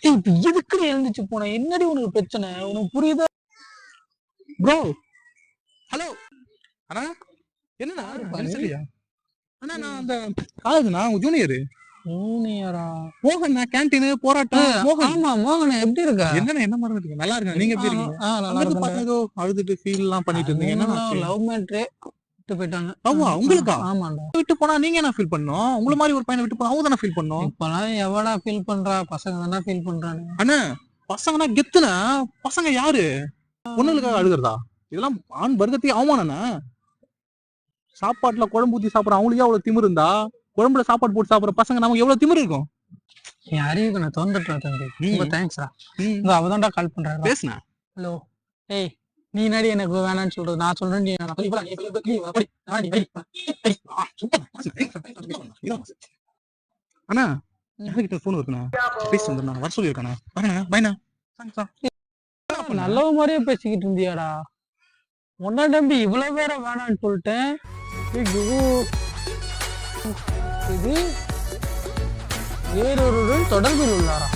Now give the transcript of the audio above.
இப்ப எதுக்குன்னு எழுந்துச்சு போன? என்னடி உனக்கு பிரச்சனை? உனக்கு புரியுதா? ப்ரோ ஹலோ அண்ணா என்னண்ணா யாருப்பா என்ன நீ? சரியா அண்ணா நான் அந்த காலேஜ்ண்ணா உங்க ஜூனியர் ஜூனியரா? மோகன் கேன்டீன் போராட்டம் மோகன் ஆமா மோகன், எப்படி இருக்க? என்னண்ணா என்ன மாதிரி இருக்கீங்க நல்லா இருக்கேன் நீங்க எப்படி இருக்கீங்க நல்லா அங்கிருந்து இருக்கேன். பார்த்தா ஏதோ அழுதுட்டு ஃபீல் எல்லாம் பண்ணிட்டு இருந்தீங்க என்ன லவ் மேட்ரே விட்டு போயிட்டாங்க. ஆமா உங்களுக்கா ஆமாண்டா. விட்டு போனா நீங்க என்ன ஃபீல் பண்ணோம் உங்களை மாதிரி ஒரு பையனை விட்டு போனா அவங்க தானே ஃபீல் பண்ணோம் இப்பெல்லாம் எவடா ஃபீல் பண்றா? பசங்க தானே ஃபீல் பண்றானுங்க. அண்ணா பசங்கன்னா கெத்துனா பசங்க யாரு பொண்ணுங்களுக்காக அழுகிறதா? இதெல்லாம் ஆண் வர்க்கத்தையே அவமானண்ணா. சாப்பாட்டுல குழம்பு ஊத்தி சாப்பிடுற அவங்களுக்கே அவ்வளவு திமிரு இருந்தா குழம்புல சாப்பாடு போட்டு சாப்பிடுற பசங்க நமக்கு எவ்வளவு திமிரு இருக்கும்? என் அறிவுக்கு நான் தோந்துட்டா தம்பி. ரொம்ப தேங்க்ஸ்டா. அவதான்டா கால் பண்றேன். பேசுன ஹலோ. ஏய், நீ நடி எனக்கு வேணான்னு சொல்றது. நான் சொல்றேன் நீ அண்ணா யார்கிட்ட போன் இருக்குண்ணா பேசி வந்துண்ணா வர சொல்லியிருக்காண்ணா வரேண்ணா பைண்ணா. நல்ல மாதிரியே பேசிக்கிட்டு இருந்தியாடா. ஒன்னா தம்பி இவ்வளவு பேர வேணான்னு சொல்லிட்டேன். இது வேறொருடன் தொடர்பில் உள்ளாரா?